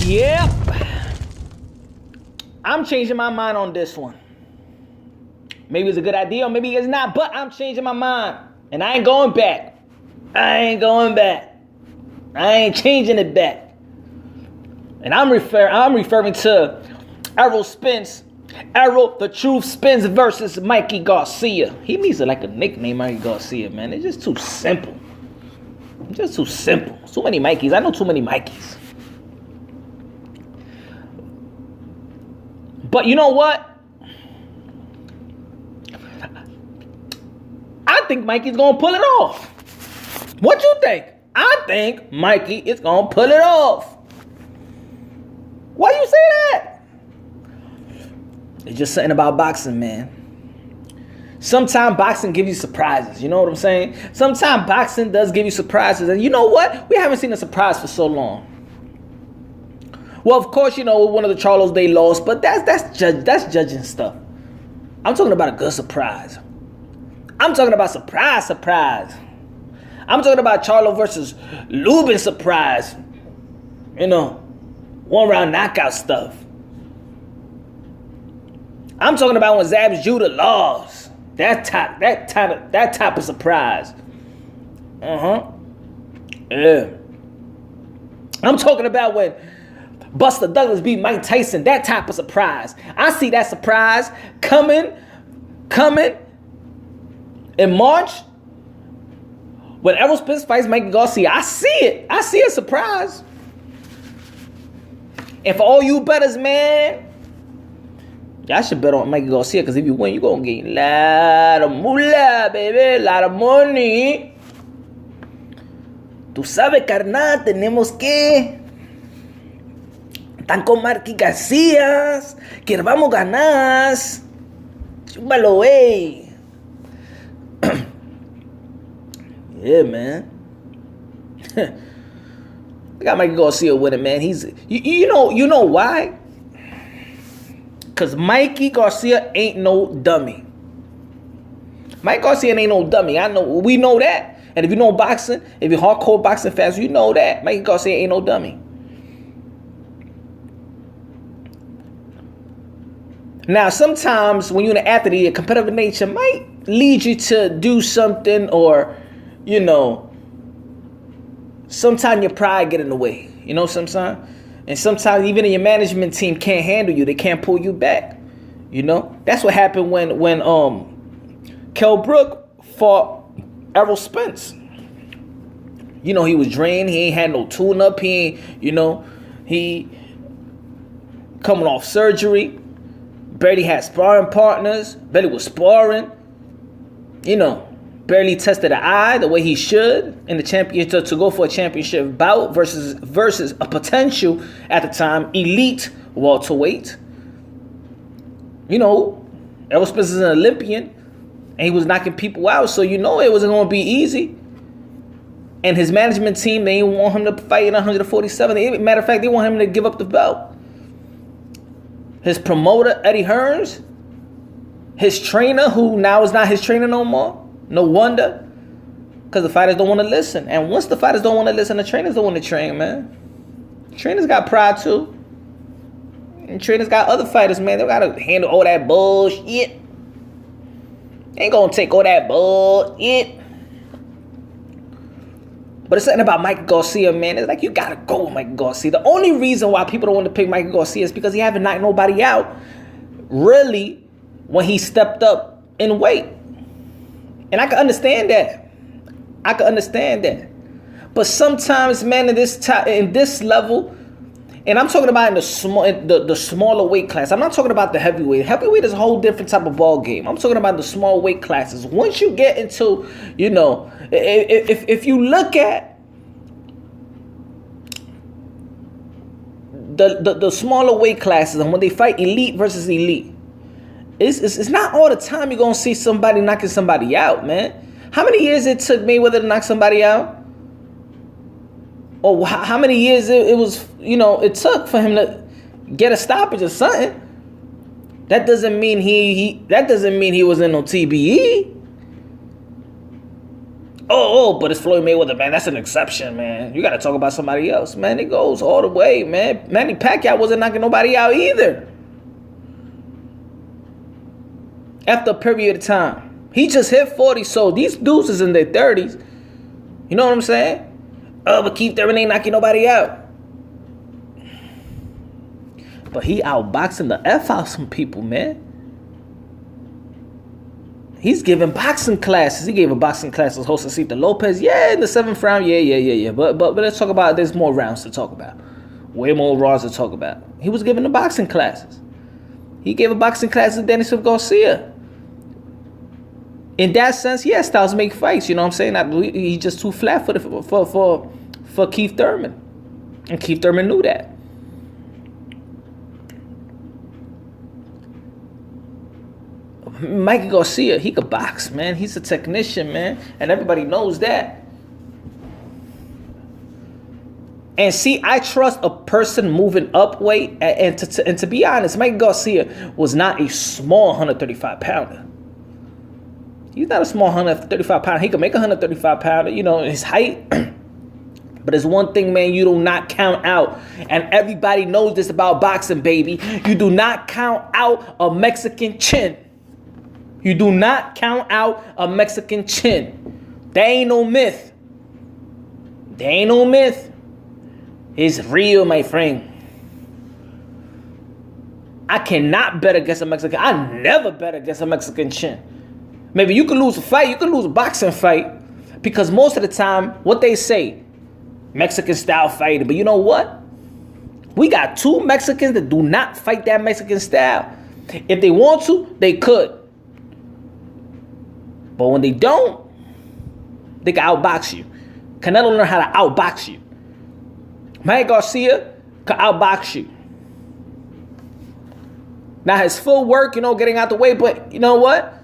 Yep. I'm changing my mind on this one. Maybe it's a good idea or maybe it's not, but I'm changing my mind. And I ain't going back. I ain't changing it back. And I'm referring to Errol Spence. Errol the Truth Spence versus Mickey Garcia. He needs like a nickname, Mickey Garcia, man. It's just too simple. Too many Mikeys. I know too many Mikeys. But you know what? I think Mikey's gonna pull it off. What you think? I think Mikey is gonna pull it off. Why you say that? It's just something about boxing, man. Sometimes boxing gives you surprises. You know what I'm saying? Sometimes boxing does give you surprises. And you know what? We haven't seen a surprise for so long. Well, of course, you know, one of the Charlos they lost, but that's judging stuff. I'm talking about a good surprise. I'm talking about surprise. I'm talking about Charlo versus Lubin surprise. You know, 1-round knockout stuff. I'm talking about when Zabs Judah lost. That type of surprise. Yeah. I'm talking about when Buster Douglas beat Mike Tyson. That type of surprise. I see that surprise coming in March. When Errol Spence fights Mickey Garcia, I see it. I see a surprise. And for all you bettors, man, y'all should bet on Mickey Garcia, because if you win, you're going to get a lot of moolah, baby. A lot of money. Tú sabes, carnal, tenemos que... Están con Mickey Garcia. Que vamos a ganar. Chúbalo, wey. Yeah, man. I got Mickey Garcia winning, man. He's... You know why? Because Mickey Garcia ain't no dummy. Mike Garcia ain't no dummy. We know that. And if you know boxing, if you're hardcore boxing fans, you know that. Mickey Garcia ain't no dummy. Now, sometimes when you're an athlete, a competitive nature might lead you to do something, or, you know, sometimes your pride get in the way. You know, sometimes. And sometimes even your management team can't handle you. They can't pull you back. You know? That's what happened when Kell Brook fought Errol Spence. You know, he was drained. He ain't had no tune-up. He coming off surgery. Barely had sparring partners. Barely was sparring. You know, barely tested the eye the way he should in the championship to go for a championship bout versus a potential at the time elite welterweight. You know, Errol Spence is an Olympian and he was knocking people out, so you know it wasn't going to be easy. And his management team, they didn't want him to fight in 147. Matter of fact, they want him to give up the belt. His promoter, Eddie Hearns, his trainer, who now is not his trainer no more. No wonder. Because the fighters don't want to listen. And once the fighters don't want to listen, the trainers don't want to train, man. Trainers got pride too. And trainers got other fighters, man. They got to handle all that bullshit. They ain't going to take all that bullshit. But it's something about Mickey Garcia, man. It's like you got to go with Mickey Garcia. The only reason why people don't want to pick Mickey Garcia is because he haven't knocked nobody out, really, when he stepped up in weight. And I can understand that. But sometimes, man, in this level, and I'm talking about in the smaller weight class. I'm not talking about the heavyweight. Heavyweight is a whole different type of ball game. I'm talking about the small weight classes. Once you get into, you know, if you look at the smaller weight classes and when they fight elite versus elite, it's not all the time you're going to see somebody knocking somebody out, man. How many years it took Mayweather to knock somebody out? Or how many years it was, you know, it took for him to get a stoppage or something? That doesn't mean he was in no TBE. but it's Floyd Mayweather, man. That's an exception, man. You got to talk about somebody else, man. It goes all the way, man. Manny Pacquiao wasn't knocking nobody out either. After a period of time. He just hit 40, so these dudes is in their 30s. You know what I'm saying? But Keith Thurman ain't knocking nobody out. But he outboxing the F out some people, man. He's giving boxing classes. He gave a boxing class to Josecito Lopez. Yeah, in the 7th round. Yeah. But let's talk about, there's more rounds to talk about. Way more rounds to talk about. He was giving the boxing classes. He gave a boxing class to Dennis Garcia. In that sense, yeah, styles make fights. You know what I'm saying? He's just too flat-footed for Keith Thurman. And Keith Thurman knew that. Mikey Garcia, he could box, man. He's a technician, man. And everybody knows that. And see, I trust a person moving up weight. And to be honest, Mikey Garcia was not a small 135-pounder. He's not a small 135-pounder. He could make a 135-pounder, you know, his height. But there's one thing, man, you do not count out. And everybody knows this about boxing, baby. You do not count out a Mexican chin. You do not count out a Mexican chin. There ain't no myth. There ain't no myth. It's real, my friend. I cannot bet against a Mexican. I never bet against a Mexican chin. Maybe you can lose a fight. You can lose a boxing fight. Because most of the time, what they say, Mexican style fighter. But you know what? We got 2 Mexicans that do not fight that Mexican style. If they want to, they could. But when they don't, they can outbox you. Canelo learn how to outbox you. Mikey Garcia can outbox you. Now his full work, you know, getting out the way. But you know what?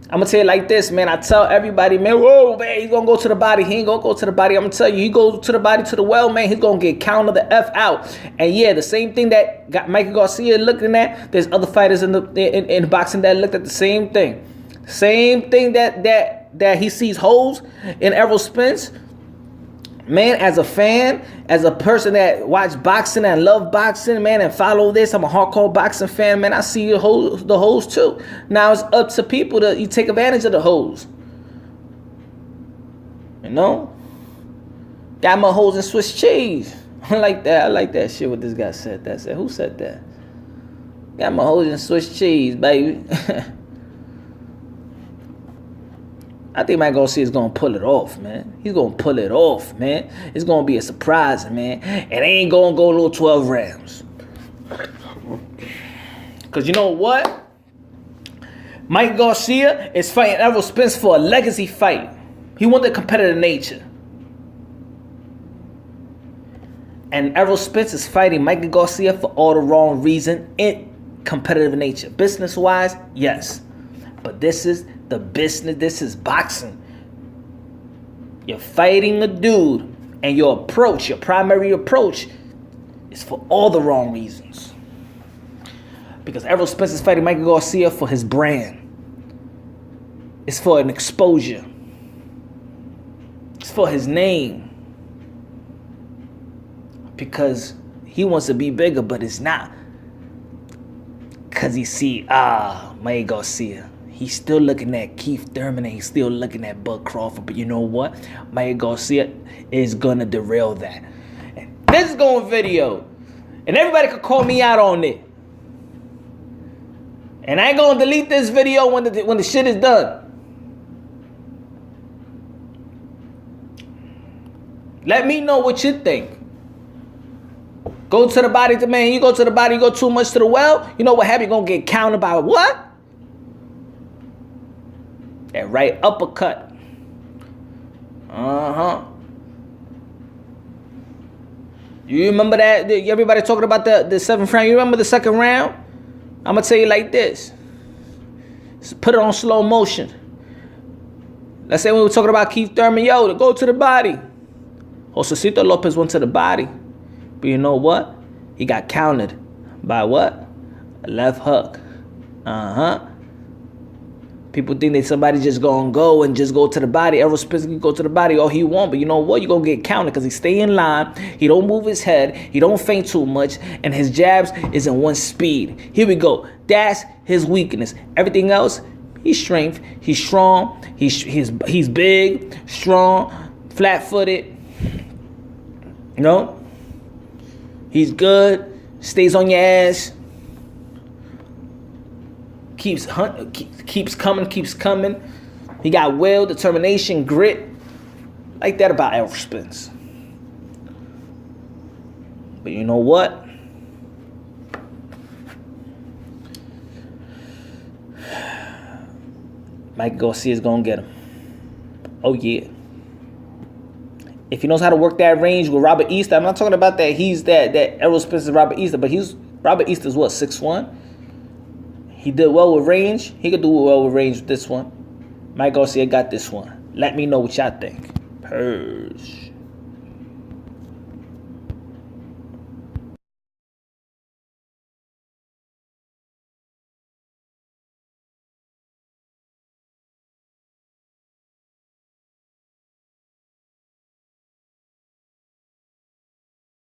I'm going to tell you like this, man. I tell everybody, man, whoa, man, he's going to go to the body. He ain't going to go to the body. I'm going to tell you, he goes to the body, to the well, man, he's going to get counted the F out. And yeah, the same thing that got Mikey Garcia looking at, there's other fighters in boxing that looked at the same thing. Same thing that he sees holes in Errol Spence. Man, as a fan, as a person that watch boxing and love boxing, man, and follow this, I'm a hardcore boxing fan, man. I see the holes too. Now it's up to people to you take advantage of the holes. You know? Got my holes in Swiss cheese. I like that. I like that shit what this guy said. Who said that? Got my holes in Swiss cheese, baby. I think Mikey Garcia is going to pull it off, man. He's going to pull it off, man. It's going to be a surprise, man. And they ain't going to go little 12 rounds. Because you know what? Mikey Garcia is fighting Errol Spence for a legacy fight. He wants the competitive nature. And Errol Spence is fighting Mikey Garcia for all the wrong reason in competitive nature. Business-wise, yes. But this is the business. This is boxing. You're fighting a dude, and your approach, your primary approach, is for all the wrong reasons. Because Errol Spence is fighting Mikey Garcia for his brand. It's for an exposure. It's for his name. Because he wants to be bigger, but it's not. Because he see, Mikey Garcia. He's still looking at Keith Thurman and he's still looking at Bud Crawford. But you know what? Mikey Garcia is going to derail that. And this is going video. And everybody could call me out on it. And I ain't going to delete this video when the shit is done. Let me know what you think. Go to the body, man. You go to the body, you go too much to the well. You know what happened? You're going to get counted by what? That right uppercut. You remember that? Everybody talking about the 7th round. You remember the 2nd round? I'm going to tell you like this. Put it on slow motion. Let's say we were talking about Keith Thurman. Yo, to go to the body. Josecito Lopez went to the body. But you know what? He got counted by what? A left hook. People think that somebody just gonna go and just go to the body. Errol Spence can go to the body all he want, but you know what? You're gonna get counted because he stay in line. He don't move his head. He don't feint too much, and his jabs is in one speed. Here we go. That's his weakness. Everything else, he's strength. He's strong. He's big, strong, flat-footed. You know, he's good. Stays on your ass. Keeps coming. He got will, determination, grit. Like that about Errol Spence. But you know what? Mickey Garcia is going to get him. Oh, yeah. If he knows how to work that range with Robert Easter, I'm not talking about that he's that Errol Spence is Robert Easter, but Robert Easter's what, 6'1"? He did well with range. He could do well with range with this one. Mickey Garcia got this one. Let me know what y'all think. Purge.